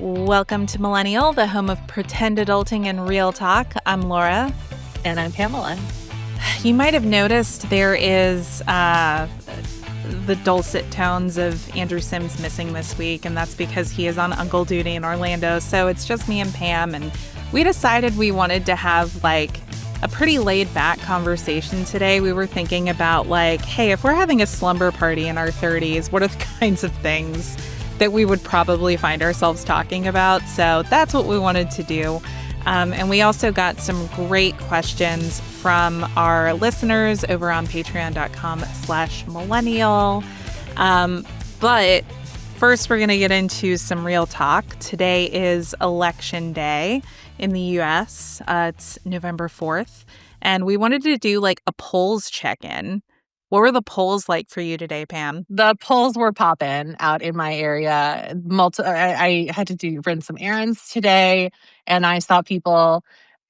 Welcome to Millennial, the home of pretend adulting and real talk. I'm Laura. And I'm Pamela. You might have noticed there is the dulcet tones of Andrew Sims missing this week, and that's because he is on uncle duty in Orlando. So it's just me and Pam, and we decided we wanted to have like a pretty laid-back conversation today. We were thinking about like, hey, if we're having a slumber party in our 30s, what are the kinds of things that we would probably find ourselves talking about? So that's what we wanted to do. And we also got some great questions from our listeners over on patreon.com/millennial. But first, we're going to get into some real talk. Today is Election Day in the U.S. It's November 4th. And we wanted to do like a polls check-in. What were the polls like for you today, Pam? The polls were popping out in my area. I had to run some errands today, and I saw people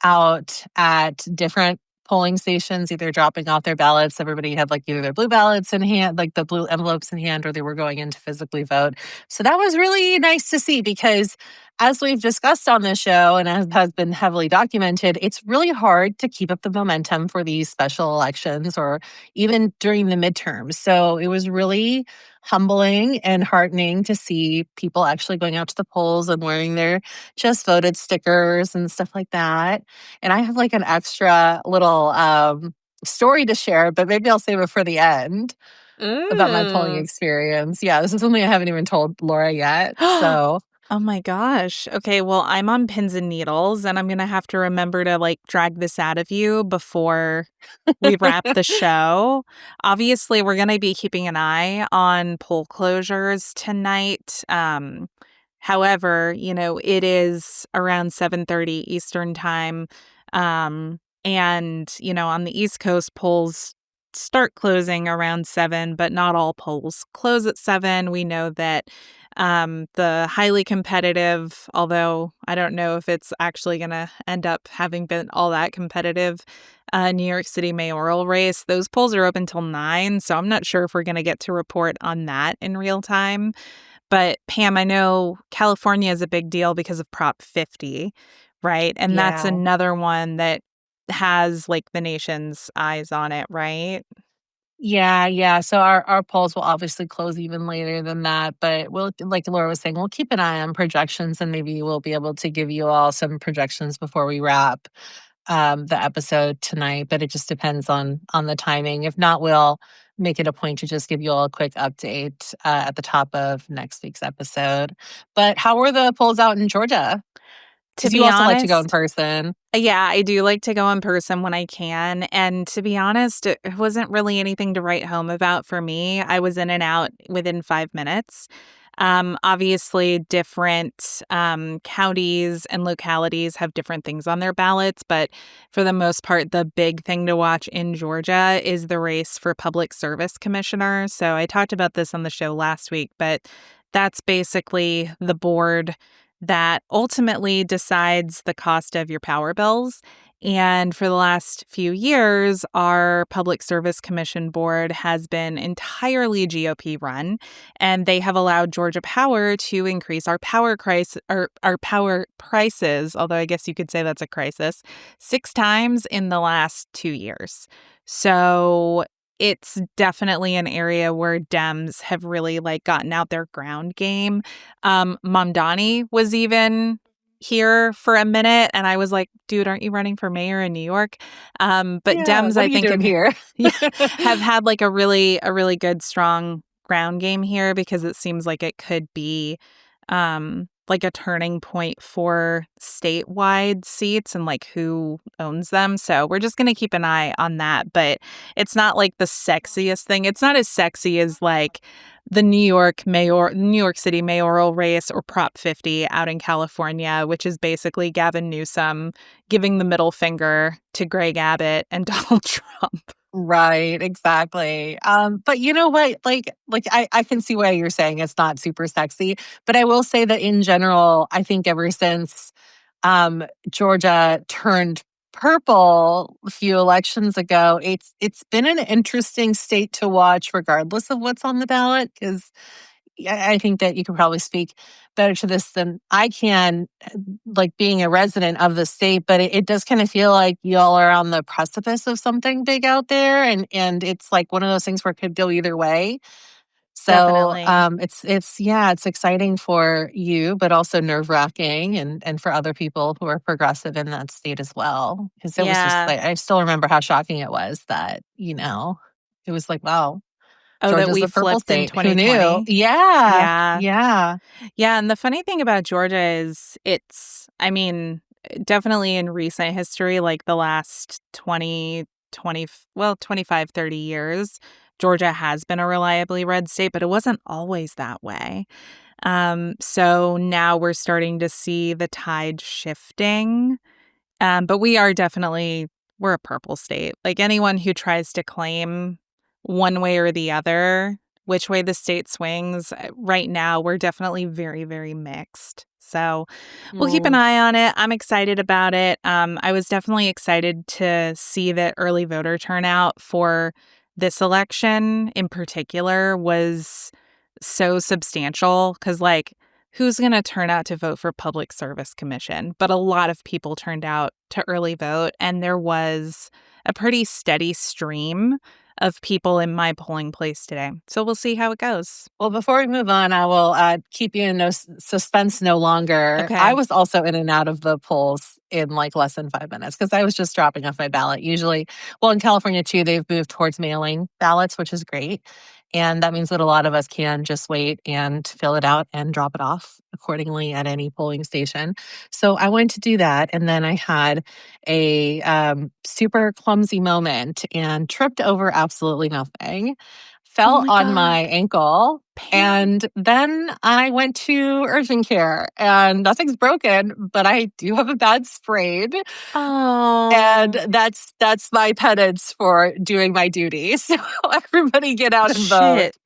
out at different polling stations, either dropping off their ballots. Everybody had like either their blue ballots in hand, like the blue envelopes in hand, or they were going in to physically vote. So that was really nice to see because, as we've discussed on this show and as has been heavily documented, it's really hard to keep up the momentum for these special elections or even during the midterms. So it was really humbling and heartening to see people actually going out to the polls and wearing their just voted stickers and stuff like that. And I have like an extra little story to share, but maybe I'll save it for the end about my polling experience. Yeah, this is something I haven't even told Laura yet. So Oh my gosh. Okay, well, I'm on pins and needles, and I'm going to have to remember to like drag this out of you before we wrap the show. Obviously, we're going to be keeping an eye on poll closures tonight. However, it is around 7:30 Eastern time. And, on the East Coast, polls start closing around 7, but not all polls close at 7. We know that the highly competitive, although I don't know if it's actually going to end up having been all that competitive, New York City mayoral race, those polls are open till 9. So I'm not sure if we're going to get to report on that in real time. But Pam, I know California is a big deal because of Prop 50, right? And that's yeah. another one that has like the nation's eyes on it, right? Yeah. So our polls will obviously close even later than that. But we'll, like Laura was saying, we'll keep an eye on projections and maybe we'll be able to give you all some projections before we wrap the episode tonight. But it just depends on the timing. If not, we'll make it a point to just give you all a quick update at the top of next week's episode. But how were the polls out in Georgia? To Because you be also like to go in honest, person. yeah, I do like to go in person when I can. And to be honest, it wasn't really anything to write home about for me. I was in and out within 5 minutes. Obviously, different counties and localities have different things on their ballots. But for the most part, the big thing to watch in Georgia is the race for public service commissioner. So I talked about this on the show last week, but that's basically the board that ultimately decides the cost of your power bills. And for the last few years, our Public Service Commission board has been entirely GOP run, and they have allowed Georgia Power to increase our power prices, although I guess you could say that's a crisis, 6 times in the last 2 years. So it's definitely an area where Dems have really like gotten out their ground game. Mamdani was even here for a minute, and I was like, dude, aren't you running for mayor in New York? But Yeah, Dems, what I are you think, doing here? have had like a really good, strong ground game here because it seems like it could be like a turning point for statewide seats and like who owns them. So we're just going to keep an eye on that. But it's not like the sexiest thing. It's not as sexy as like the New York City mayoral race or Prop 50 out in California, which is basically Gavin Newsom giving the middle finger to Greg Abbott and Donald Trump. Right, exactly. But you know what? I can see why you're saying it's not super sexy. But I will say that in general, I think ever since Georgia turned purple a few elections ago, it's been an interesting state to watch, regardless of what's on the ballot, because I think that you could probably speak better to this than I can, like being a resident of the state, but it does kind of feel like y'all are on the precipice of something big out there, and it's like one of those things where it could go either way. So Definitely. it's yeah, it's exciting for you, but also nerve wracking, and for other people who are progressive in that state as well. Because it was just Yeah. like I still remember how shocking it was that it was like wow, Oh, that Georgia's we the purple flipped in state. Who knew? 2020? Yeah, Yeah. yeah. Yeah, and the funny thing about Georgia is I mean, definitely in recent history, like the last 25, 30 years, Georgia has been a reliably red state, but it wasn't always that way. So now we're starting to see the tide shifting. But we're a purple state. Like anyone who tries to claim one way or the other, which way the state swings, right now we're definitely very, very mixed. So we'll keep an Mm. eye on it. I'm excited about it. I was definitely excited to see that early voter turnout for this election in particular was so substantial because, like, who's going to turn out to vote for public service commission? But a lot of people turned out to early vote, and there was a pretty steady stream of people in my polling place today. So we'll see how it goes. Well, before we move on, I will keep you in suspense no longer. I Okay. was also in and out of the polls in like less than 5 minutes because I was just dropping off my ballot. Usually, well, in California too, they've moved towards mailing ballots, which is great. And that means that a lot of us can just wait and fill it out and drop it off accordingly at any polling station. So I went to do that. And then I had a super clumsy moment and tripped over absolutely nothing, Oh fell my on my God. ankle, Pam. and then I went to urgent care and nothing's broken, but I do have a bad sprain. And Oh, that's my penance for doing my duty. So everybody get out and vote. shit.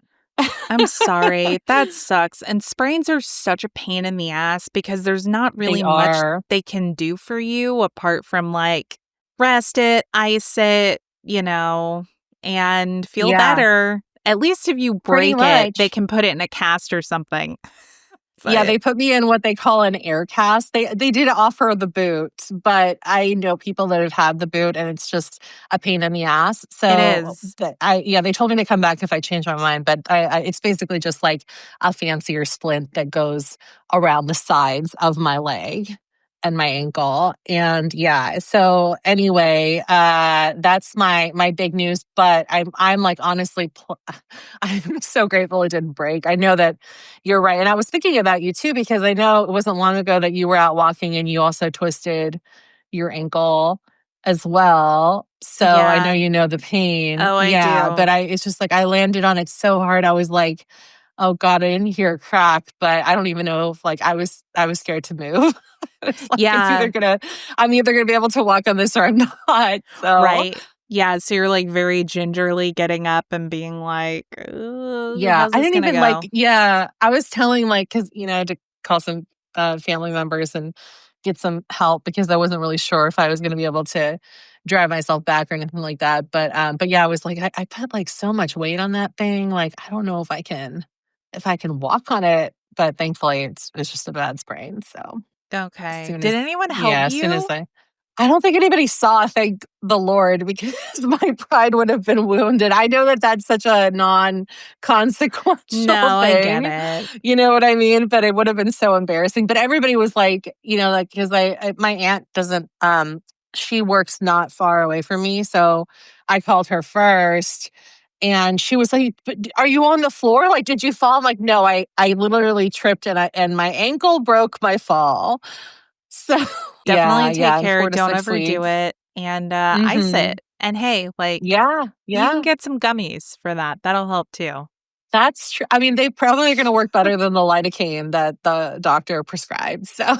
I'm sorry. That sucks. And sprains are such a pain in the ass because there's not They really much are. they can do for you apart from like rest it, ice it, and feel Yeah, better. At least if you pretty break it, they much. can put it in a cast or something. Yeah, But they put me in what they call an air cast. They did offer the boot, but I know people that have had the boot and it's just a pain in the ass. it So is. they told me to come back if I change my mind, but it's basically just like a fancier splint that goes around the sides of my leg and my ankle. And yeah, so anyway, that's my big news, but I'm like honestly I'm so grateful it didn't break. I know that you're right. And I was thinking about you too, because I know it wasn't long ago that you were out walking and you also twisted your ankle as well. So I know Yeah. you know the pain. Oh, I Yeah. But do. it's just like I landed on it so hard. I was like, oh God, I didn't hear a crack, but I don't even know if like I was scared to move. It's like Yeah. I'm either gonna be able to walk on this or I'm not. So Right. Yeah. So you're like very gingerly getting up and being like, "Ugh, yeah, how's I this didn't going to even go?" I was telling because I had to call some family members and get some help because I wasn't really sure if I was going to be able to drive myself back or anything like that. But yeah, I was like, I put like so much weight on that thing. Like, I don't know if I can walk on it. But thankfully, it's just a bad sprain. So as Okay. soon Did as anyone help yeah, as soon as you? I don't think anybody saw, thank the Lord, because my pride would have been wounded. I know that that's such a non-consequential No, I get thing, it. you know what I mean? But it would have been so embarrassing. But everybody was like, like because my aunt doesn't, she works not far away from me, so I called her first, and she was like, "But are you on the floor? Like, did you fall?" I'm like, "No, I literally tripped and my ankle broke my fall." So yeah, Definitely take yeah, care, 4 to don't 6 overdo weeks. it, and, ice Mhm. it. And hey, like, Yeah, you can yeah. get some gummies for that. That'll help too. That's true. I mean, they probably are gonna work better than the lidocaine that the doctor prescribed, so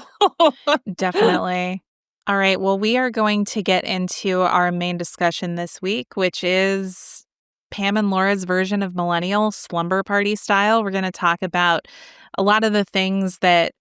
Definitely. All right, well, we are going to get into our main discussion this week, which is Pam and Laura's version of Millennial slumber party style. We're gonna talk about a lot of the things that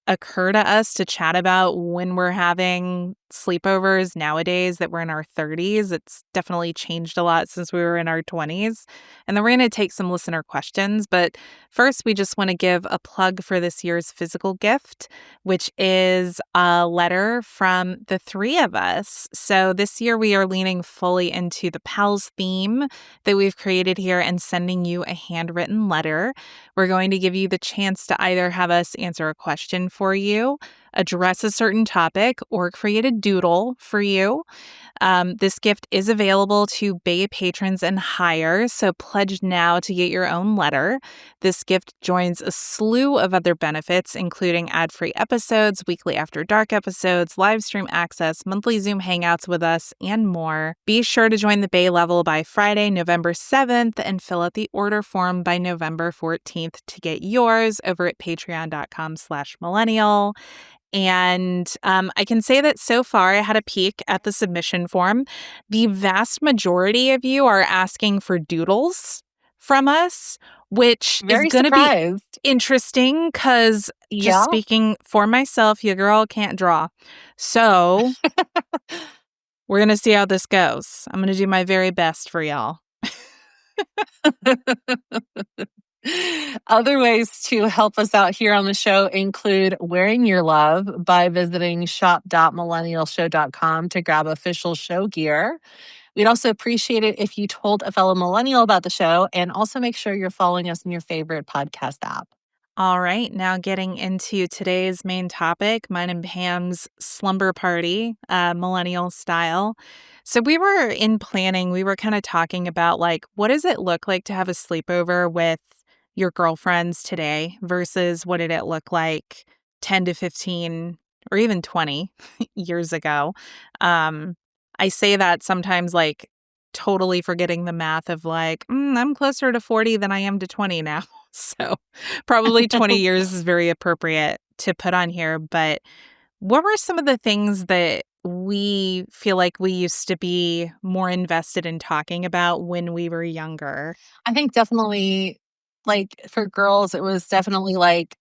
occur to us to chat about when we're having sleepovers nowadays that we're in our 30s. It's definitely changed a lot since we were in our 20s. And then we're going to take some listener questions. But first, we just want to give a plug for this year's physical gift, which is a letter from the three of us. So this year, we are leaning fully into the pals theme that we've created here and sending you a handwritten letter. We're going to give you the chance to either have us answer a question for you, address a certain topic, or create a doodle for you. This gift is available to Bay patrons and higher, so pledge now to get your own letter. This gift joins a slew of other benefits, including ad-free episodes, weekly After Dark episodes, live stream access, monthly Zoom hangouts with us, and more. Be sure to join the Bay level by Friday, November 7th, and fill out the order form by November 14th to get yours over at patreon.com/millennial. And I can say that so far, I had a peek at the submission form. The vast majority of you are asking for doodles from us, which is Very going to be surprised. interesting because just Yeah. speaking for myself, your girl can't draw. So we're going to see how this goes. I'm going to do my very best for y'all. Other ways to help us out here on the show include wearing your love by visiting shop.millennialshow.com to grab official show gear. We'd also appreciate it if you told a fellow millennial about the show, and also make sure you're following us in your favorite podcast app. All right, now getting into today's main topic, mine and Pam's slumber party, millennial style. So we were in planning, we were kind of talking about like, what does it look like to have a sleepover with your girlfriends today versus what did it look like 10 to 15 or even 20 years ago? Um, I say that sometimes like totally forgetting the math of like, I'm closer to 40 than I am to 20 now. So probably 20 years is very appropriate to put on here. But what were some of the things that we feel like we used to be more invested in talking about when we were younger? I think definitely, like, for girls, it was definitely like,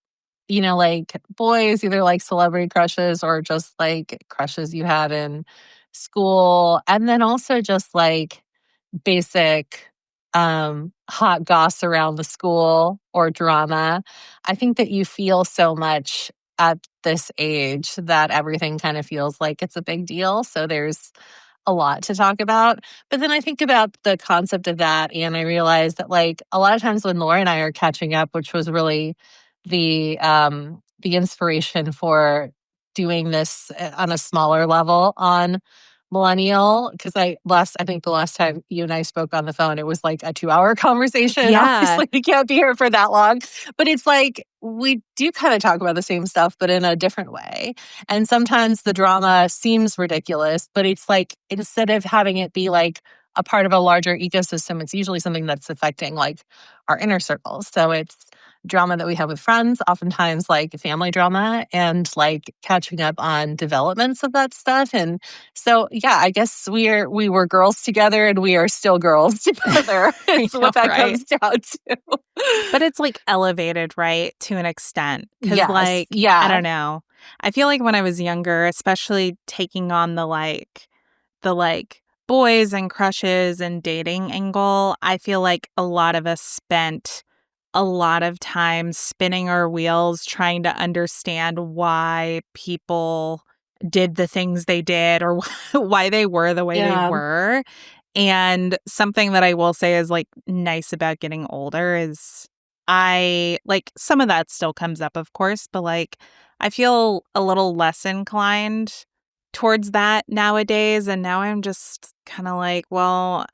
like boys, either like celebrity crushes or just like crushes you had in school. And then also just like basic hot goss around the school or drama. I think that you feel so much at this age that everything kind of feels like it's a big deal. So there's a lot to talk about. But then I think about the concept of that and I realize that like a lot of times when Laura and I are catching up, which was really the inspiration for doing this on a smaller level on Millennial, because I think the last time you and I spoke on the phone, it was like a 2-hour conversation. Yeah. Obviously, we can't be here for that long, but it's like we do kind of talk about the same stuff, but in a different way. And sometimes the drama seems ridiculous, but it's like instead of having it be like a part of a larger ecosystem, it's usually something that's affecting like our inner circles. So it's drama that we have with friends, oftentimes like family drama, and like catching up on developments of that stuff. And so yeah, I guess we were girls together and we are still girls together. I Is know, what that right? comes down to. But it's like elevated, right? To an extent. Cause Yes. like, I Yeah. don't know. I feel like when I was younger, especially taking on the boys and crushes and dating angle, I feel like a lot of us spent a lot of time spinning our wheels trying to understand why people did the things they did or why they were the way they Yeah. were. And something that I will say is like nice about getting older is I like some of that still comes up, of course, but like I feel a little less inclined towards that nowadays. And now I'm just kind of like, well,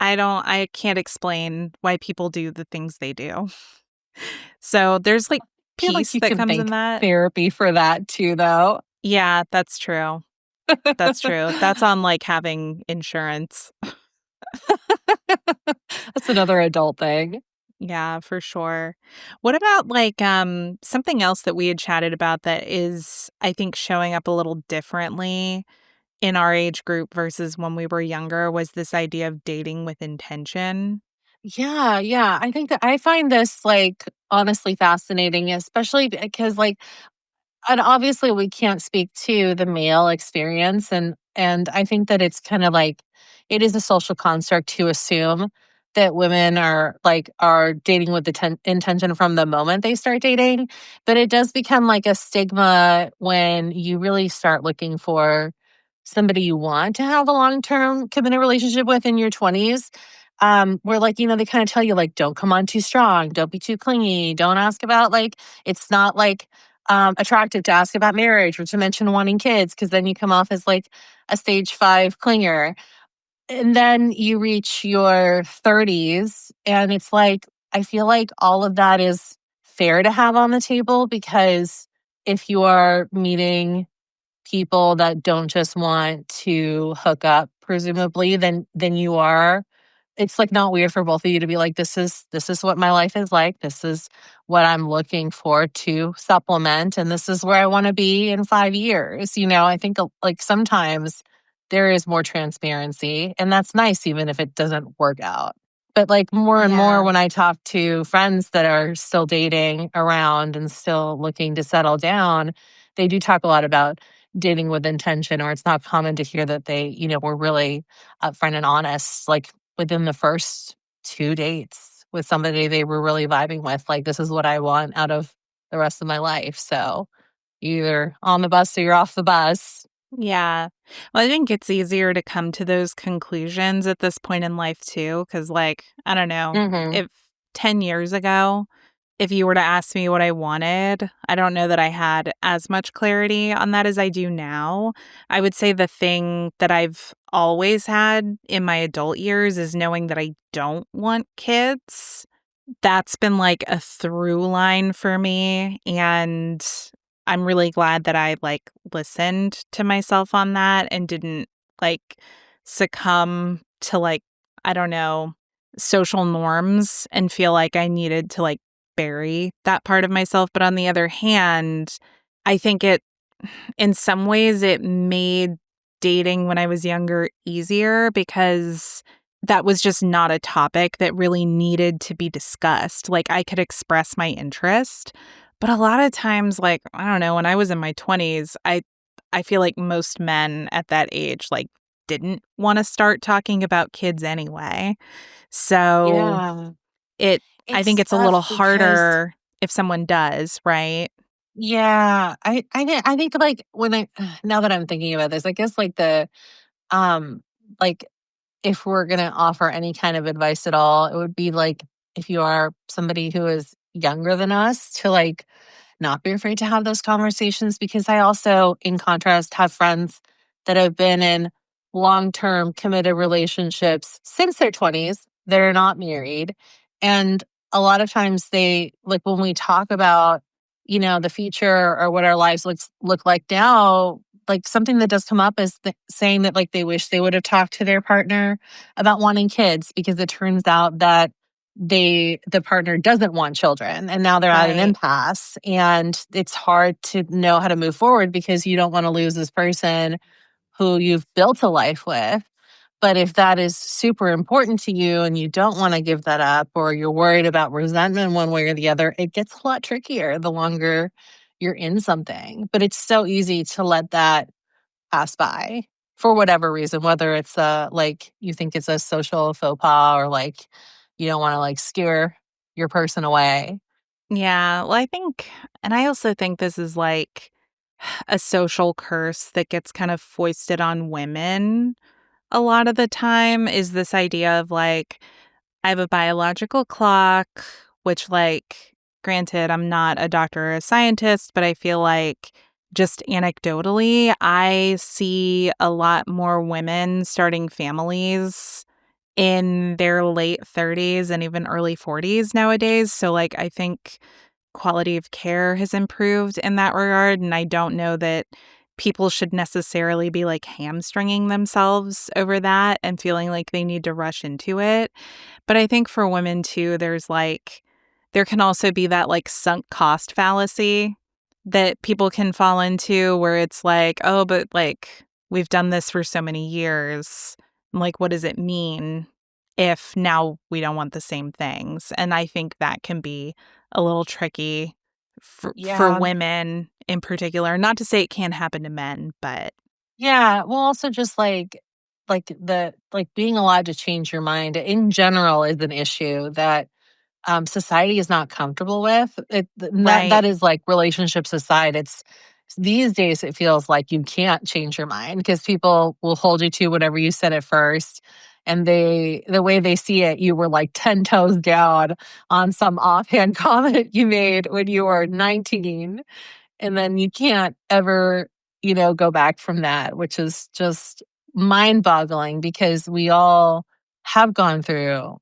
I can't explain why people do the things they do. So there's like I feel like peace you that can comes in thank that. therapy for that too, though. Yeah, that's true. That's true. That's on like having insurance. That's another adult thing. Yeah, for sure. What about like something else that we had chatted about that is I think showing up a little differently in our age group versus when we were younger was this idea of dating with intention. Yeah, yeah. I think that I find this like honestly fascinating, especially because like and obviously we can't speak to the male experience, and I think that it's kind of like it is a social construct to assume that women are dating with the intention from the moment they start dating, but it does become like a stigma when you really start looking for somebody you want to have a long-term committed relationship with in your 20s. Where like, they kind of tell you like, don't come on too strong, don't be too clingy, don't ask about like, it's not like attractive to ask about marriage or to mention wanting kids because then you come off as like a stage 5 clinger. And then you reach your 30s and it's like, I feel like all of that is fair to have on the table because if you are meeting people that don't just want to hook up, presumably, then you are. It's like not weird for both of you to be like, this is what my life is like. This is what I'm looking for to supplement, and this is where I want to be in 5 years. I think like sometimes there is more transparency, and that's nice, even if it doesn't work out. But like more and more Yeah. when I talk to friends that are still dating around and still looking to settle down, they do talk a lot about dating with intention, or it's not common to hear that they, were really upfront and honest, like within the first 2 dates with somebody they were really vibing with, like, "This is what I want out of the rest of my life." So, you're either on the bus or you're off the bus. Yeah. Well, I think it's easier to come to those conclusions at this point in life too, because like, I don't know, Mhm. if 10 years ago, if you were to ask me what I wanted, I don't know that I had as much clarity on that as I do now. I would say the thing that I've always had in my adult years is knowing that I don't want kids. That's been like a through line for me, and I'm really glad that I, like, listened to myself on that and didn't, like, succumb to, like, I don't know, social norms and feel like I needed to, like, bury that part of myself, but on the other hand, I think it in some ways, it made dating when I was younger easier because that was just not a topic that really needed to be discussed. Like, I could express my interest, but a lot of times, like, I don't know, when I was in my 20s, I feel like most men at that age, like, didn't wanna start talking about kids anyway. So, Yeah. it I think It's it's a little tough because harder if someone does, right? yeah, I think, like, when I now that I'm thinking about this, I guess, like, um, like, if we're gonna offer any kind of advice at all, it would be, like, if you are somebody who is younger than us to, like, not be afraid to have those conversations because I also, in contrast, have friends that have been in long term committed relationships since their 20s. They're not married. And a lot of times they like when we talk about, the future or what our lives look like now, like something that does come up is saying that like they wish they would have talked to their partner about wanting kids because it turns out that the partner doesn't want children and now they're at an Right. impasse and it's hard to know how to move forward because you don't want to lose this person who you've built a life with. But if that is super important to you and you don't want to give that up or you're worried about resentment one way or the other, it gets a lot trickier the longer you're in something. But it's so easy to let that pass by for whatever reason, whether it's like you think it's a social faux pas or like you don't want to like scare your person away. Yeah, well, I think and I also think this is like a social curse that gets kind of foisted on women a lot of the time is this idea of like, I have a biological clock, which, like, granted, I'm not a doctor or a scientist, but I feel like just anecdotally, I see a lot more women starting families in their late 30s and even early 40s nowadays. So, like, I think quality of care has improved in that regard, and I don't know that people should necessarily be, like, hamstringing themselves over that and feeling like they need to rush into it. But I think for women too, there can also be that, like, sunk cost fallacy that people can fall into where it's like, "Oh, but, like, we've done this for so many years. Like, what does it mean if now we don't want the same things?" And I think that can be a little tricky for Yeah. women in particular. Not to say it can't happen to men, but Yeah, well, also just like being allowed to change your mind in general is an issue that society is not comfortable with. That right. is like relationships aside. It's these days it feels like you can't change your mind because people will hold you to whatever you said at first. And the way they see it, you were like 10 toes down on some offhand comment you made when you were 19, and then you can't ever, go back from that, which is just mind-boggling because we all have gone through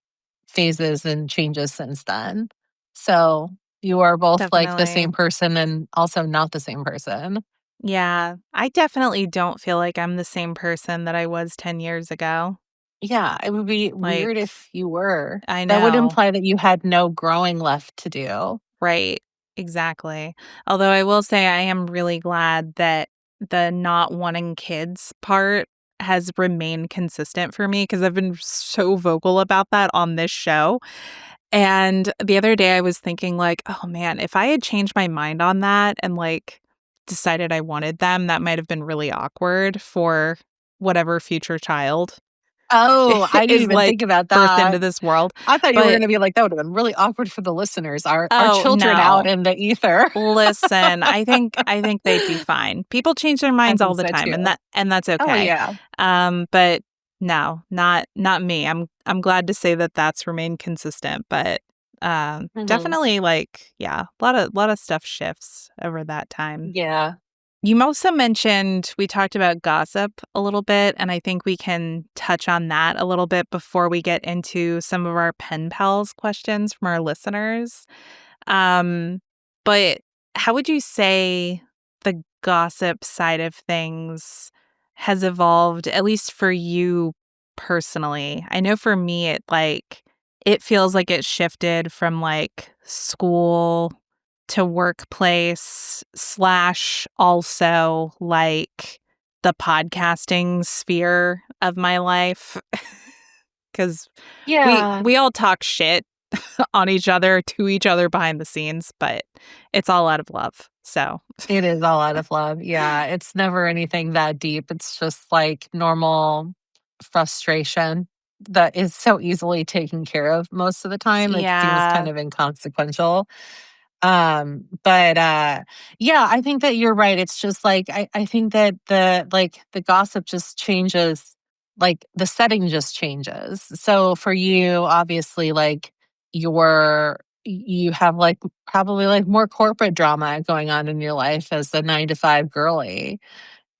phases and changes since then. So, you are both, like, the Definitely. same person and also not the same person. Yeah. I definitely don't feel like I'm the same person that I was 10 years ago. Yeah, it would be weird Like, if you were. I That would know. imply that you had no growing left to do. Right. Exactly. Although I will say I am really glad that the not wanting kids part has remained consistent for me because I've been so vocal about that on this show. And the other day I was thinking like, "Oh man, if I had changed my mind on that and like decided I wanted them, that might have been really awkward for whatever future child Oh, I didn't is even think like about birthed that. into this world." I thought you were But gonna be like, "That would've been really awkward for the listeners, our oh, children out no. in the ether." Listen, I think they'd be fine. People change their I minds all think the so time, too. and that's Oh, okay. yeah. But no, not me. I'm glad to say that that's remained consistent, but Mhm. definitely like yeah, a lot of stuff shifts over that time. Yeah. You also mentioned we talked about gossip a little bit, and I think we can touch on that a little bit before we get into some of our pen pals questions from our listeners. Um, but how would you say the gossip side of things has evolved, at least for you personally? I know for me, it feels like it shifted from like school to workplace slash also like the podcasting sphere of my life because we Yeah. we all talk shit on each other, to each other behind the scenes, but it's all out of love. So, It is all out of love. Yeah, it's never anything that deep. It's just, like, normal frustration that is so easily taken care of most of the time. It seems kind yeah, of inconsequential. But yeah, I think that you're right. It's just like I think that the gossip just changes, like the setting just changes. So for you, obviously, like you have like probably like more corporate drama going on in your life as a 9 to 5 girly.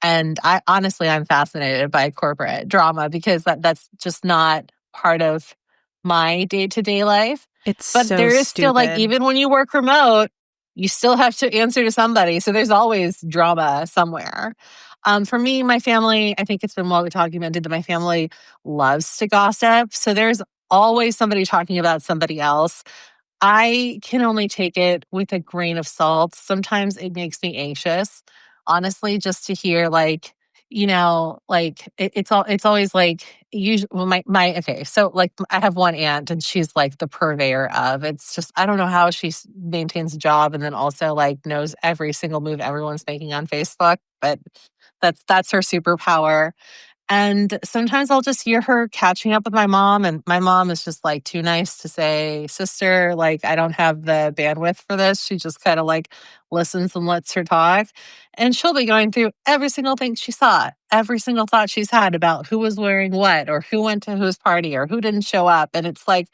And I honestly, I'm fascinated by corporate drama because that's just not part of my day-to-day life. it's But so there is still like stupid. even when you work remote, you still have to answer to somebody. So there's always drama somewhere. For me, my family, I think it's been well documented that my family loves to gossip. So there's always somebody talking about somebody else. I can only take it with a grain of salt. Sometimes it makes me anxious, honestly, just to hear like, like it's always like usually well, my okay. So like I have one aunt and she's like the purveyor of it's just I don't know how she maintains a job and then also like knows every single move everyone's making on Facebook, but that's her superpower. And sometimes I'll just hear her catching up with my mom, and my mom is just like too nice to say, "Sister, like, I don't have the bandwidth for this." She just kind of like listens and lets her talk. And she'll be going through every single thing she saw, every single thought she's had about who was wearing what, or who went to whose party, or who didn't show up. And it's like,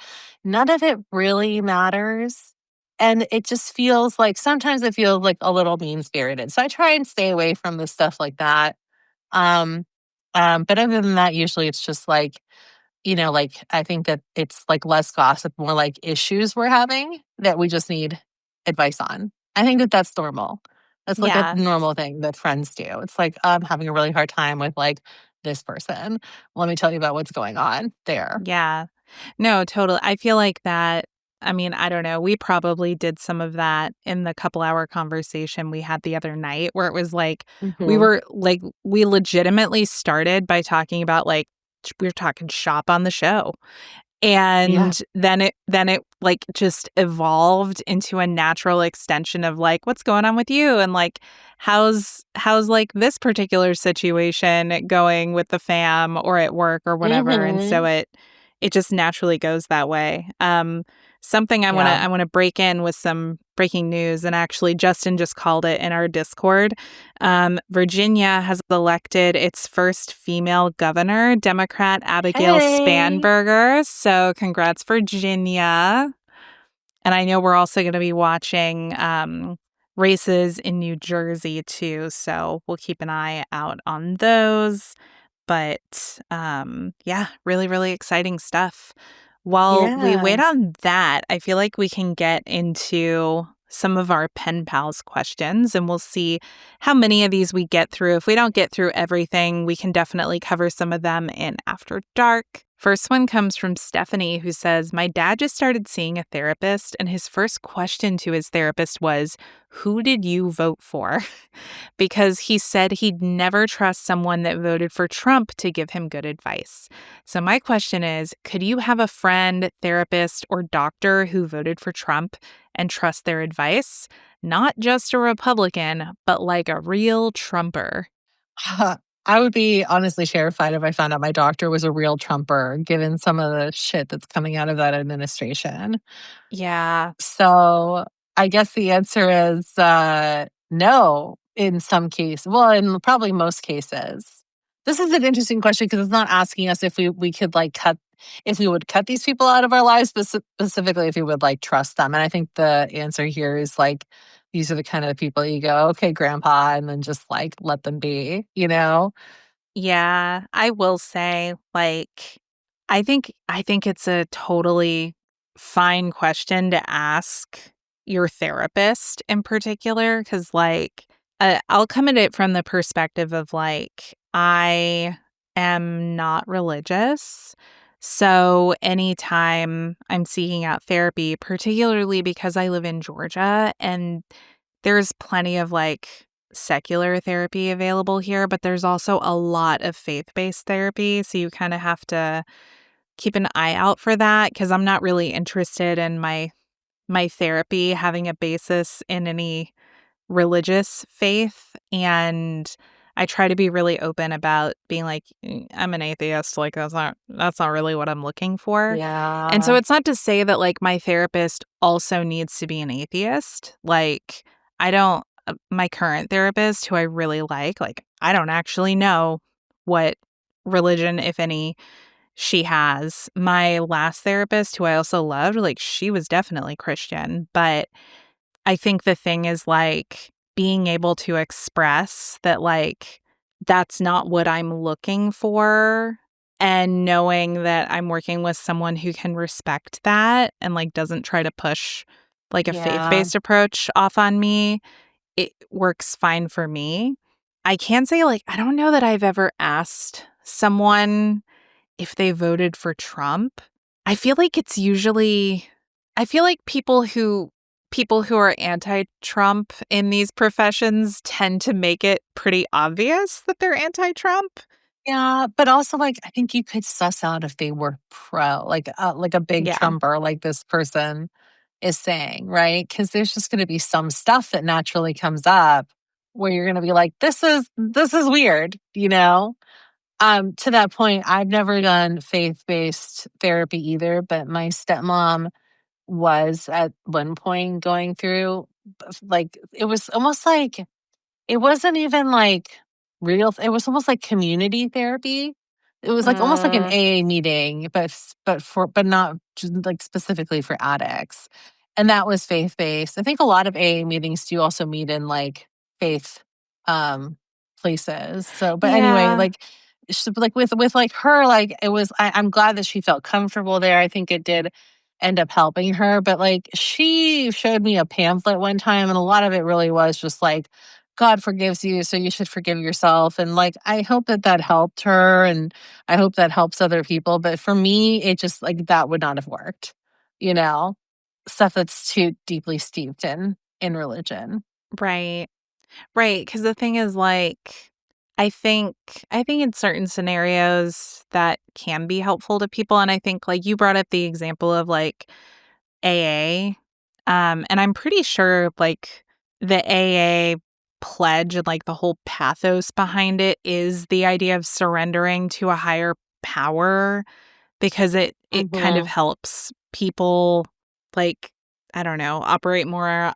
none of it really matters. And it just feels like sometimes it feels like a little mean spirited. So I try and stay away from the stuff like that. Um, but other than that, usually it's just like, like I think that it's like less gossip, more like issues we're having that we just need advice on. I think that that's normal. That's like a Yeah, normal thing that friends do. It's like, I'm having a really hard time with like this person. Let me tell you about what's going on there. yeah. No, totally. I feel like that. I mean, I don't know. We probably did some of that in the couple-hour conversation we had the other night, where it was like Hmm. we legitimately started by talking about like we were talking shop on the show. Yeah. And then it, like, just evolved into a natural extension of, like, "What's going on with you?" And, like, "How's, like, this particular situation going with the fam or at work or whatever?" And so Mhm. it just naturally goes that way. Something Yeah. I wanna break in with some breaking news, and actually Justin just called it in our Discord. Virginia has elected its first female governor, Democrat Abigail Hey. Spanberger. So congrats, Virginia. And I know we're also going to be watching races in New Jersey too. So we'll keep an eye out on those. But yeah, really, really exciting stuff. While we wait Yeah. on that, I feel like we can get into some of our pen pals questions and we'll see how many of these we get through. If we don't get through everything, we can definitely cover some of them in After Dark. First one comes from Stephanie, who says, "My dad just started seeing a therapist, and his first question to his therapist was, 'Who did you vote for?'" Because he said he'd never trust someone that voted for Trump to give him good advice. So, my question is, could you have a friend, therapist, or doctor who voted for Trump and trust their advice? Not just a Republican, but like a real Trumper. I would be honestly terrified if I found out my doctor was a real Trumper, given some of the shit that's coming out of that administration. Yeah. So, I guess the answer is, no, in some cases. Well, in probably most cases. This is an interesting question because it's not asking us if we could, like, cut if we would cut these people out of our lives, specifically if we would, like, trust them, and I think the answer here is, like, these are the kind of people you go, "Okay, grandpa," and then just, like, let them be, you know? Yeah, I will say, like, I think it's a totally fine question to ask your therapist in particular, because like, I'll come at it from the perspective of, like, I am not religious, so anytime I'm seeking out therapy, particularly because I live in Georgia and there's plenty of, like, secular therapy available here, but there's also a lot of faith-based therapy, so you kinda have to keep an eye out for that. Because 'cause I'm not really interested in my therapy having a basis in any religious faith, and I try to be really open about being like, I'm an atheist, like, that's not really what I'm looking for." And so Yeah. it's not to say that, like, my therapist also needs to be an atheist, like, I don't my current therapist, who I really like, I don't actually know what religion, if any, she has. My last therapist, who I also loved, like, she was definitely Christian, but I think the thing is, like, being able to express that, like, that's not what I'm looking for, and knowing that I'm working with someone who can respect that and, like, doesn't try to push, like, a Yeah. faith-based approach off on me, it works fine for me. I can say, like, I don't know that I've ever asked someone if they voted for Trump. I feel like it's usually I feel like people who are anti-Trump in these professions tend to make it pretty obvious that they're anti-Trump. Yeah, but also, like, I think you could suss out if they were pro, like a big Yeah. Trumper like this person is saying, right? Because there's just gonna be some stuff that naturally comes up where you're gonna be like, "This is weird," you know? To that point, I've never done faith-based therapy either, but my stepmom was at one point going through, like it was almost like it wasn't even, like, real it was almost like community therapy. It was, like, almost like an Mm, AA meeting, but not just, like, specifically for addicts, and that was faith-based. I think a lot of AA meetings do also meet in, like, faith, um, places, so but anyway, yeah. like, like, with, like, her, like, it was I'm glad that she felt comfortable there. I think it did end up helping her, but, like, she showed me a pamphlet one time, and a lot of it really was just, like, God forgives you, so you should forgive yourself. And like, I hope that that helped her and I hope that helps other people. But for me, it just like that would not have worked, you know, stuff that's too deeply steeped in religion. Right. Right, because the thing is, like, I think I think in certain scenarios that can be helpful to people, and I think, like, you brought up the example of, like, AA, and I'm pretty sure, like, the AA pledge and, like, the whole pathos behind it is the idea of surrendering to a higher power because it kind of Mhm. helps people, like, I don't know, operate more,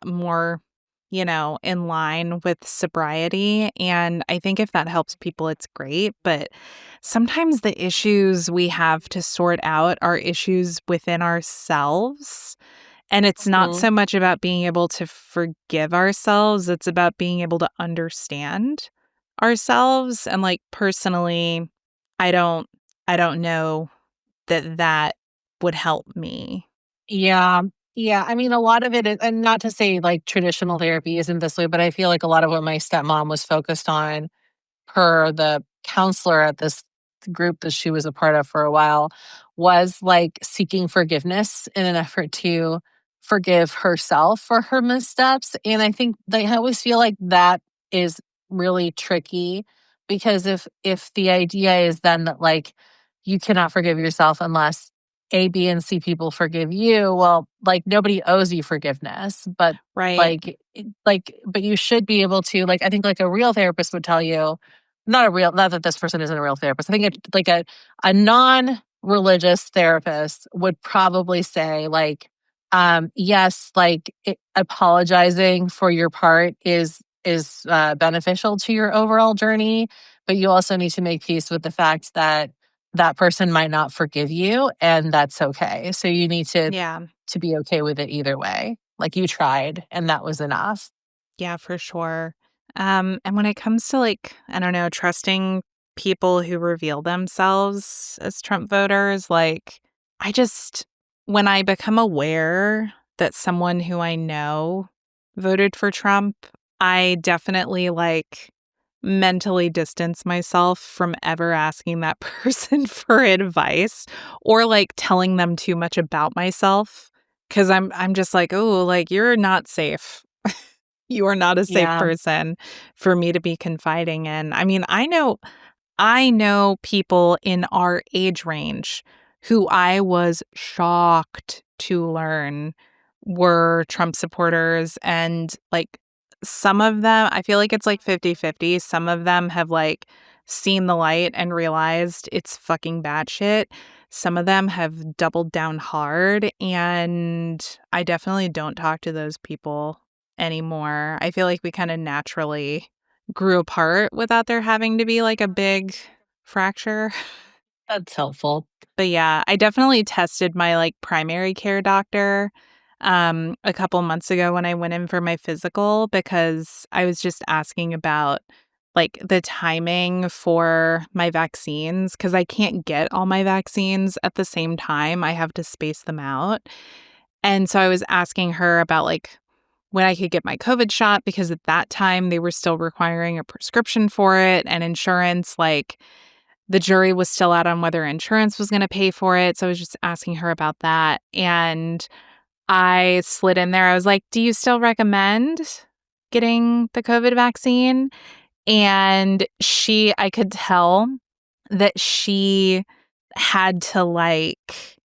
in line with sobriety, and I think if that helps people, it's great, but sometimes the issues we have to sort out are issues within ourselves, and it's not Mhm. so much about being able to forgive ourselves, it's about being able to understand ourselves, and, like, personally, I don't I don't know that would help me. Yeah. Yeah, I mean, a lot of it is, and not to say, like, traditional therapy isn't this way, but I feel like a lot of what my stepmom was focused on, per the counselor at this group that she was a part of for a while, was like seeking forgiveness in an effort to forgive herself for her missteps. And I think they I always feel like that is really tricky, because if the idea is then that, like, you cannot forgive yourself unless A, B, and C people forgive you, well, like, nobody owes you forgiveness, but Right. but you should be able to, like, I think, like, a real therapist would tell you, not that this person isn't a real therapist. I think like a non-religious therapist would probably say, like, yes, like, apologizing for your part is beneficial to your overall journey, but you also need to make peace with the fact that that person might not forgive you, and that's okay. So you need Yeah. to be okay with it either way. Like, you tried, and that was enough. Yeah, for sure. And when it comes to, like, I don't know, trusting people who reveal themselves as Trump voters, like, I just when I become aware that someone who I know voted for Trump, I definitely, like, mentally distance myself from ever asking that person for advice or, like, telling them too much about myself because I'm just like, "Oh, like, you're not safe." You are not a safe Yeah. person for me to be confiding in. I mean, I know people in our age range who I was shocked to learn were Trump supporters, and, like, some of them I feel like it's, like, 50-50. Some of them have, like, seen the light and realized it's fucking batshit. Some of them have doubled down hard, and I definitely don't talk to those people anymore. I feel like we kinda naturally grew apart without there having to be, like, a big fracture. That's helpful. But, yeah, I definitely tested my, like, primary care doctor, a couple months ago when I went in for my physical because I was just asking about, like, the timing for my vaccines because I can't get all my vaccines at the same time, I have to space them out, and so I was asking her about, like, when I could get my COVID shot because at that time, they were still requiring a prescription for it and insurance, like, the jury was still out on whether insurance was gonna pay for it, so I was just asking her about that, and I slid in there, I was like, "Do you still recommend getting the COVID vaccine?" And I could tell that she had to, like,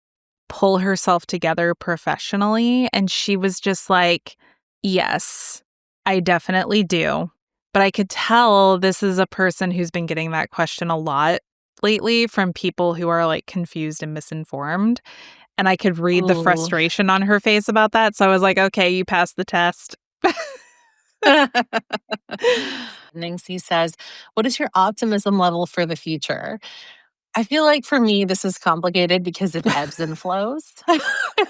pull herself together professionally, and she was just like, "Yes, I definitely do." But I could tell this is a person who's been getting that question a lot lately from people who are, like, confused and misinformed, and I could read the Ooh. frustration on her face about that, so I was like, "Okay, you passed the test." Ningsi says, "What is your optimism level for the future?" I feel like for me, this is complicated because it ebbs and flows.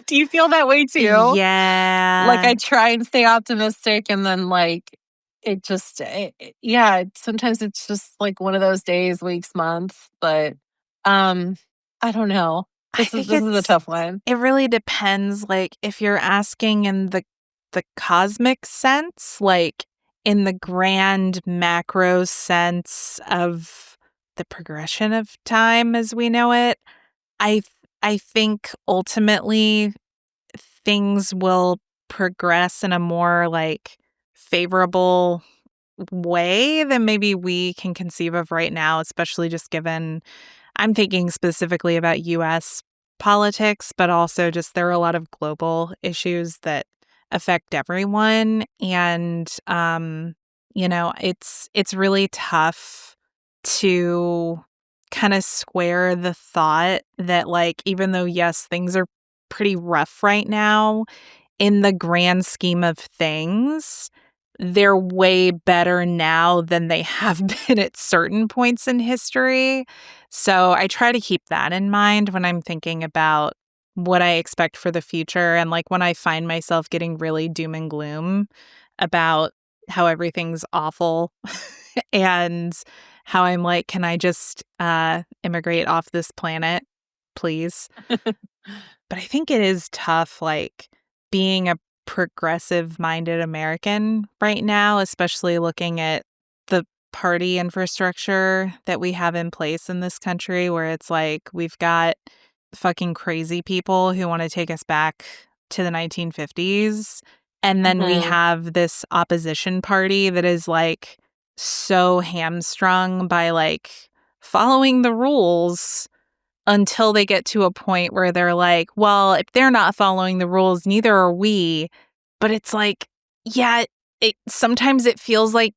Do you feel that way too? Like, Yeah. I try and stay optimistic, and then, like, yeah, sometimes it's just like one of those days, weeks, months, but um, I don't know. I think This is a tough one. it really depends, like, if you're asking in the cosmic sense, like, in the grand macro sense of the progression of time as we know it, I th I think ultimately things will progress in a more, like, favorable way than maybe we can conceive of right now, especially just given I'm thinking specifically about US politics, but also just there are a lot of global issues that affect everyone. And it's really tough to kind of square the thought that like even though yes, things are pretty rough right now, in the grand scheme of things, they're way better now than they have been at certain points in history. So I try to keep that in mind when I'm thinking about what I expect for the future. And like when I find myself getting really doom and gloom about how everything's awful and how I'm like, can I just immigrate off this planet, please? But I think it is tough, like, being a progressive-minded American right now, especially looking at the party infrastructure that we have in place in this country, where it's like we've got fucking crazy people who wanna take us back to the 1950s, and then we Mhm. have this opposition party that is, like, so hamstrung by, like, following the rules until they get to a point where they're like, "Well, if they're not following the rules, neither are we." But it's like, yeah, sometimes it feels like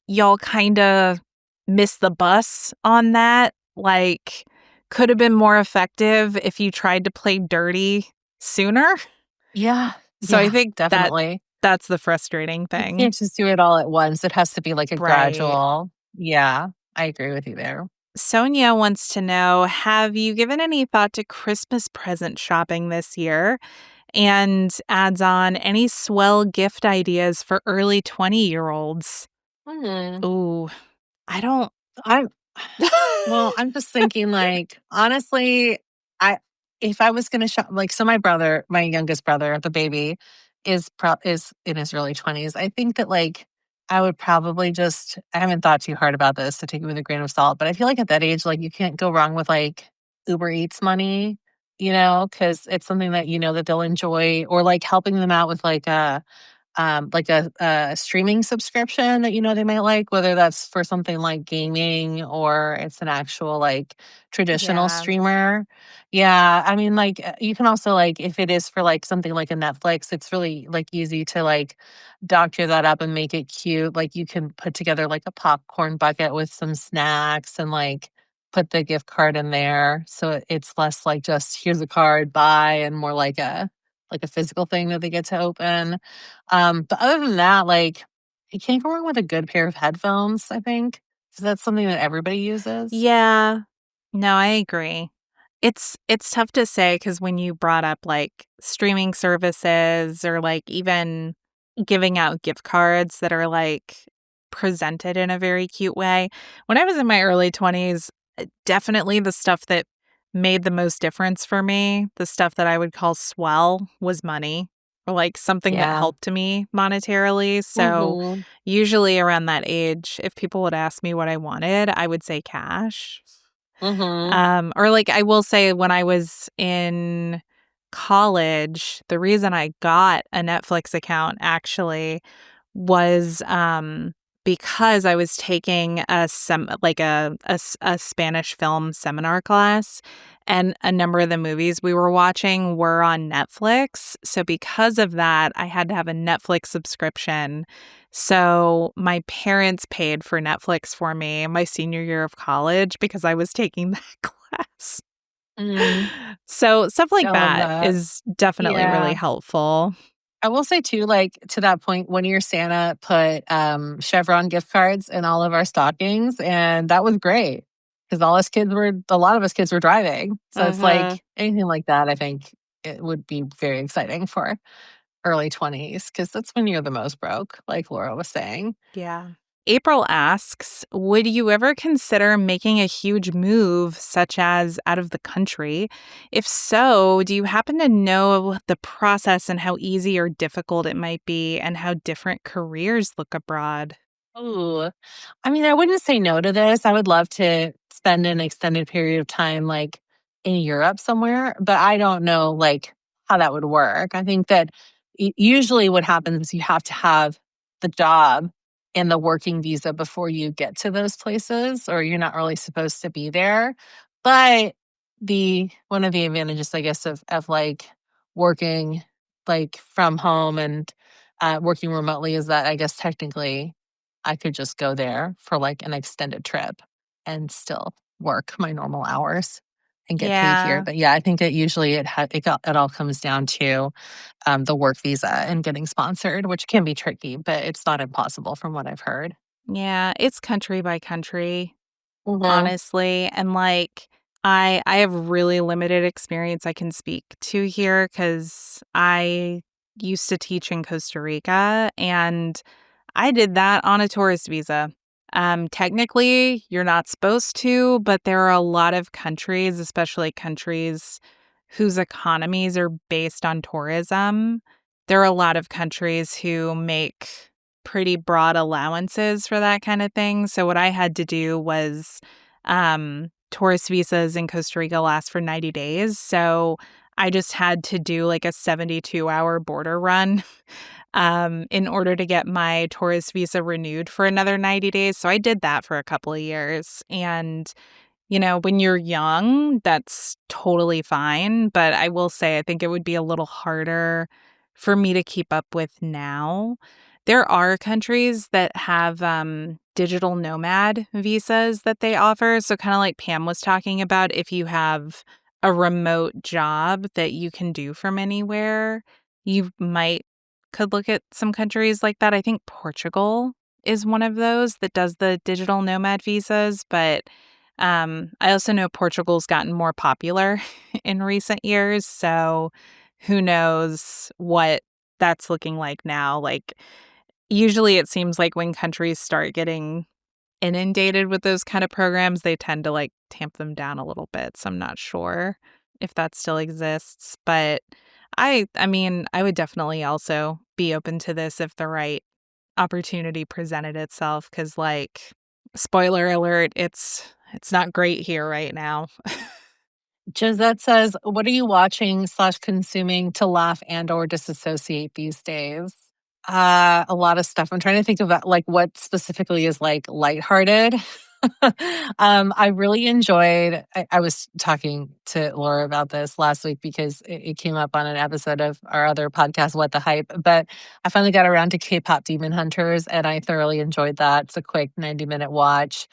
y'all kinda missed the bus on that, like, could have been more effective if you tried to play dirty sooner. Yeah. So I Yeah, think definitely. that's the frustrating You thing. can't just do it all at once. It has to be like a Right. gradual. Yeah, I agree with you there. Sonia wants to know, have you given any thought to Christmas present shopping this year? And adds on any swell gift ideas for early 20-year-olds. Mhm. Ooh, I don't I'm Well, I'm just thinking, like, honestly, I if I was gonna shop like, so my brother, my youngest brother, the baby, is in his early 20s. I think that, like, I would probably just I haven't thought too hard about this, to take it with a grain of salt, but I feel like at that age, like, you can't go wrong with, like, Uber Eats money, because it's something that you know that they'll enjoy, or, like, helping them out with, like a streaming subscription that you know they might like, whether that's for something like gaming or it's an actual like traditional Yeah, streamer. Yeah, I mean, like you can also like if it is for like something like a Netflix, it's really like easy to like doctor that up and make it cute. Like you can put together like a popcorn bucket with some snacks and like put the gift card in there, so it's less like just here's a card, buy, and more like a physical thing that they get to open. But other than that, like, you can't go wrong with a good pair of headphones, I think, 'cause that's something that everybody uses. yeah. No, I agree. It's tough to say because when you brought up, like, streaming services or, like, even giving out gift cards that are, like, presented in a very cute way. When I was in my early 20s, definitely the stuff that made the most difference for me, the stuff that I would call swell, was money or, like, something that Yeah. helped me monetarily. So, Mhm. usually around that age, if people would ask me what I wanted, I would say cash. Mhm. Or like I will say when I was in college, the reason I got a Netflix account actually was because I was taking a Spanish film seminar class, and a number of the movies we were watching were on Netflix. So because of that, I had to have a Netflix subscription. So my parents paid for Netflix for me in my senior year of college because I was taking that class. Mhm. So stuff like I love that that. is definitely really Yeah. helpful. I will say too, like, to that point, one year Santa put, Chevron gift cards in all of our stockings, and that was great because a lot of us kids were driving. So it's Mhm. like, anything like that, I think it would be very exciting for early 20s because that's when you're the most broke, like Laura was saying. Yeah. April asks, would you ever consider making a huge move, such as out of the country? If so, do you happen to know the process and how easy or difficult it might be and how different careers look abroad? Ooh. I mean, I wouldn't say no to this. I would love to spend an extended period of time, like, in Europe somewhere, but I don't know, like, how that would work. I think that usually what happens is you have to have the job in the working visa before you get to those places, or you're not really supposed to be there. But the one of the advantages, I guess, of like working like from home and working remotely is that I guess technically I could just go there for like an extended trip and still work my normal hours and get paid here. Yeah. But yeah, I think that usually it all comes down to the work visa and getting sponsored, which can be tricky, but it's not impossible from what I've heard. Yeah, it's country by country, Mhm. honestly, and, like, I have really limited experience I can speak to here because I used to teach in Costa Rica, and I did that on a tourist visa. Technically, you're not supposed to, but there are a lot of countries, especially countries whose economies are based on tourism. There are a lot of countries who make pretty broad allowances for that kind of thing. So what I had to do was tourist visas in Costa Rica last for 90 days. So I just had to do like a 72-hour border run in order to get my tourist visa renewed for another 90 days. So I did that for a couple of years. And, you know, when you're young, that's totally fine. But I will say, I think it would be a little harder for me to keep up with now. There are countries that have digital nomad visas that they offer. So, kind of like Pam was talking about, if you have a remote job that you can do from anywhere, you might could look at some countries like that. I think Portugal is one of those that does the digital nomad visas, but I also know Portugal's gotten more popular in recent years, so who knows what that's looking like now. Like, usually it seems like when countries start getting inundated with those kind of programs, they tend to, like, tamp them down a little bit, so I'm not sure if that still exists, but I mean, I would definitely also be open to this if the right opportunity presented itself. Because, like, spoiler alert, it's not great here right now. Josette says, "What are you watching slash consuming to laugh and or disassociate these days?" A lot of stuff. I'm trying to think about like what specifically is like lighthearted. I really enjoyed. I was talking to Laura about this last week because it came up on an episode of our other podcast, What the Hype. But I finally got around to K-pop Demon Hunters, and I thoroughly enjoyed that. It's a quick 90-minute watch.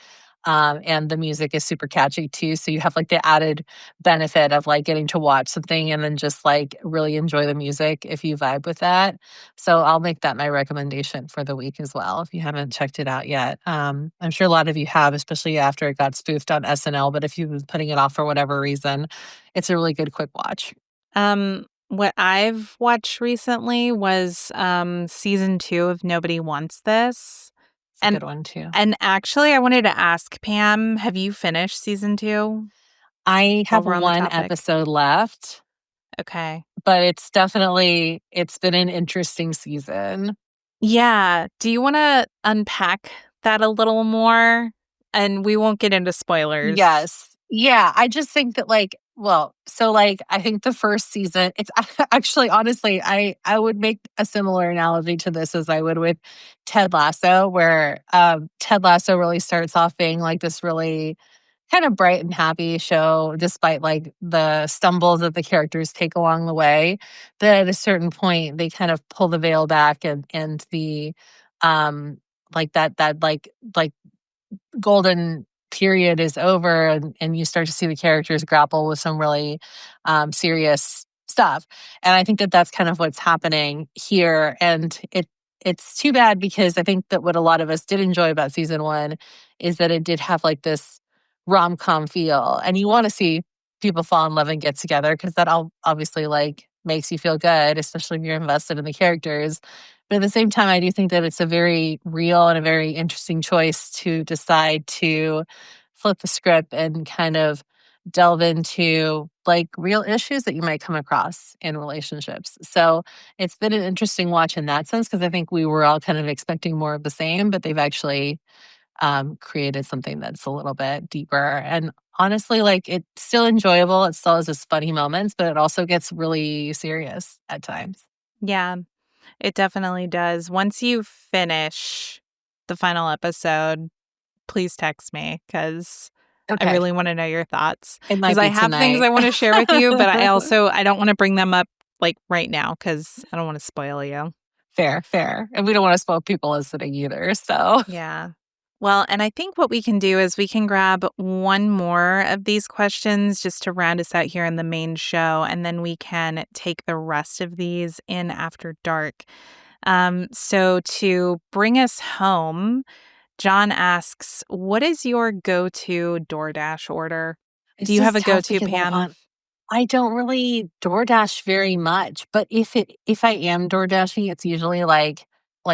And the music is super catchy too. So you have like the added benefit of like getting to watch something and then just like really enjoy the music if you vibe with that. So I'll make that my recommendation for the week as well if you haven't checked it out yet. I'm sure a lot of you have, especially after it got spoofed on SNL. But if you've been putting it off for whatever reason, it's a really good quick watch. What I've watched recently was, season 2 of Nobody Wants This, It's a and good one too. actually, I wanted to ask Pam, have you finished season 2 I while have we're on the one topic? episode left, Okay. but it's been an interesting season. Yeah. Do you wanna unpack that a little more? And we won't get into spoilers. Yes. Yeah, I just think that, like well, so, like, I think the first season it's actually, honestly, I would make a similar analogy to this as I would with Ted Lasso, where, Ted Lasso really starts off being, like, this really kind of bright and happy show despite, like, the stumbles that the characters take along the way. That at a certain point, they kind of pull the veil back and um, like, like golden period is over and you start to see the characters grapple with some really serious stuff. And I think that that's kind of what's happening here. And it's too bad because I think that what a lot of us did enjoy about season one is that it did have like this rom-com feel. And you want to see people fall in love and get together because that all obviously like makes you feel good, especially if you're invested in the characters. But at the same time, I do think that it's a very real and a very interesting choice to decide to flip the script and kind of delve into like real issues that you might come across in relationships. So it's been an interesting watch in that sense because I think we were all kind of expecting more of the same, but they've actually created something that's a little bit deeper. And honestly, like it's still enjoyable. It still has its funny moments, but it also gets really serious at times. Yeah, it definitely does. Once you finish the final episode, please text me because I Okay. really want to know your thoughts. It Because might I be have things tonight. I want to share with you, but I don't want to bring them up like right now because I don't want to spoil you. Fair, fair. And we don't want to spoil people listening either. So, Yeah. Well, and I think what we can do is we can grab one more of these questions just to round us out here in the main show, and then we can take the rest of these in after dark. So to bring us home, John asks, what is your go-to DoorDash order? Do it's you have just a tough go-to, because Pam? I don't really DoorDash very much, but if I am DoorDashing, it's usually like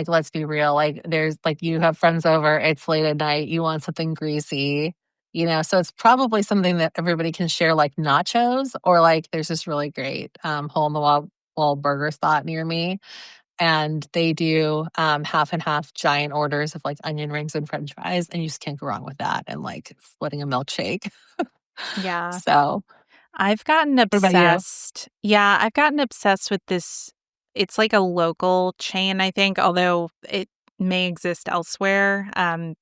let's be real, like there's like you have friends over, it's late at night, you want something greasy, so it's probably something that everybody can share, like nachos, or like there's this really great hole in the wall burger spot near me, and they do half and half giant orders of like onion rings and French fries, and you just can't go wrong with that, and like splitting a milkshake. Yeah. So, I've gotten what about you? obsessed. Yeah, I've gotten obsessed with this. It's like a local chain, I think, although it may exist elsewhere.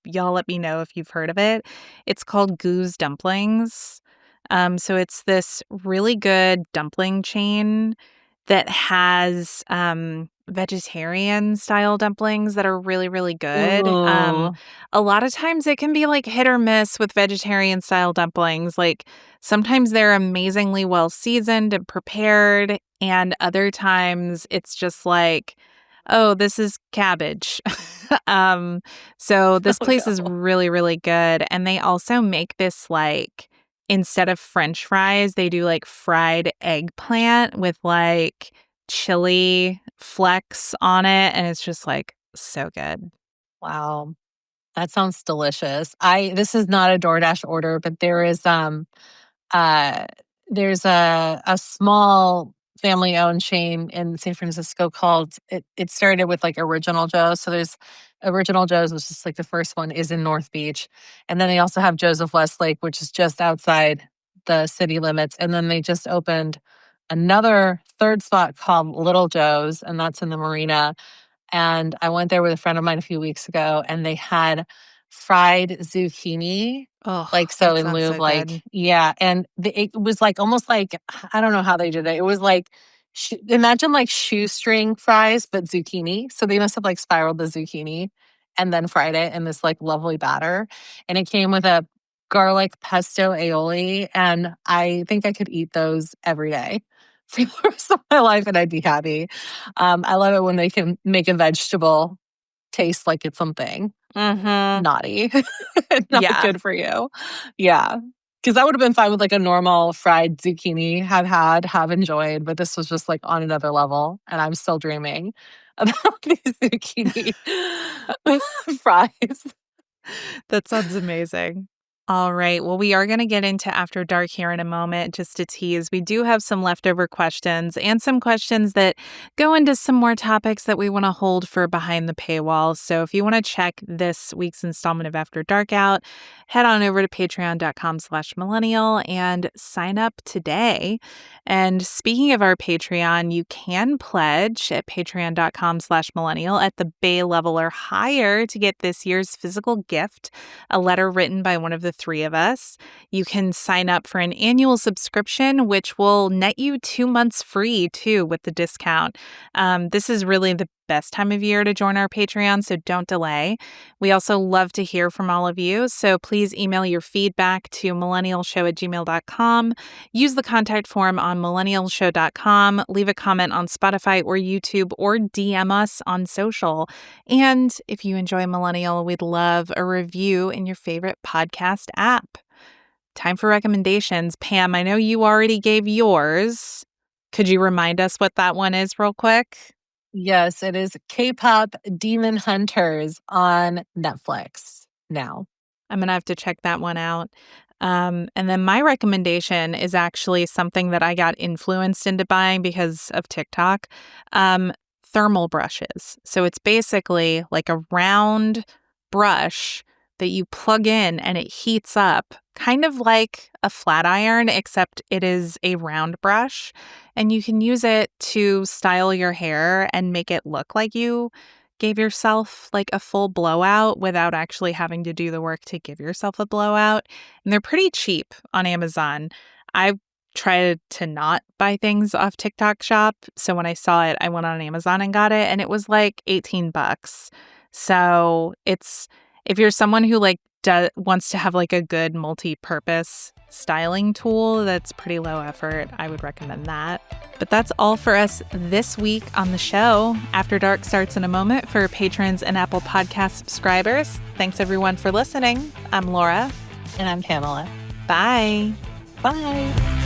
Y'all let me know if you've heard of it. It's called Goo's Dumplings. So it's this really good dumpling chain that has vegetarian style dumplings that are really, really good. Ooh. A lot of times it can be like hit or miss with vegetarian style dumplings. Like sometimes they're amazingly well seasoned and prepared, and other times it's just like, oh, this is cabbage. um, so this Oh, place is no. really, really good. And they also make this like, instead of French fries, they do like fried eggplant with like chili flecks on it. And it's just like so good. Wow. That sounds delicious. I This is not a DoorDash order, but uh there's a small family-owned chain in San Francisco called it started with like Original Joe's. So there's Original Joe's, which is like the first one, is in North Beach. And then they also have Joseph Westlake, which is just outside the city limits. And then they just opened another third spot called Little Joe's, and that's in the marina. And I went there with a friend of mine a few weeks ago, and they had fried zucchini, Oh, like, so that in sounds lieu of so like, good. yeah, and it was like almost like, I don't know how they did it. It was like, imagine like shoestring fries, but zucchini. So they must have like spiraled the zucchini and then fried it in this like lovely batter. And it came with a garlic pesto aioli. And I think I could eat those every day for the rest of my life and I'd be happy. I love it when they can make a vegetable taste like it's something Mhm. naughty and not Yeah. good for you. Yeah. Because I would have been fine with like a normal fried zucchini, have enjoyed, but this was just like on another level. And I'm still dreaming about these zucchini fries. That sounds amazing. All right. Well, we are going to get into After Dark here in a moment, just to tease. We do have some leftover questions and some questions that go into some more topics that we want to hold for behind the paywall. So if you want to check this week's installment of After Dark out, head on over to patreon.com/millennial and sign up today. And speaking of our Patreon, you can pledge at patreon.com/millennial at the Bay level or higher to get this year's physical gift, a letter written by one of the three of us. You can sign up for an annual subscription, which will net you 2 months free too with the discount. This is really the best time of year to join our Patreon, so don't delay. We also love to hear from all of you, so please email your feedback to millennialshow@gmail.com. Use the contact form on millennialshow.com. Leave a comment on Spotify or YouTube, or DM us on social. And if you enjoy Millennial, we'd love a review in your favorite podcast app. Time for recommendations. Pam, I know you already gave yours. Could you remind us what that one is, real quick? Yes, it is K-pop Demon Hunters on Netflix now. I'm going to have to check that one out. And then my recommendation is actually something that I got influenced into buying because of TikTok. Thermal brushes. So it's basically like a round brush that you plug in and it heats up, kind of like a flat iron, except it is a round brush. And you can use it to style your hair and make it look like you gave yourself like a full blowout without actually having to do the work to give yourself a blowout. And they're pretty cheap on Amazon. I tried to not buy things off TikTok Shop. So when I saw it, I went on Amazon and got it, and it was like $18. So if you're someone who like wants to have like a good multi-purpose styling tool that's pretty low effort, I would recommend that. But that's all for us this week on the show. After Dark starts in a moment for patrons and Apple Podcast subscribers. Thanks everyone for listening. I'm Laura. And I'm Pamela. Bye. Bye.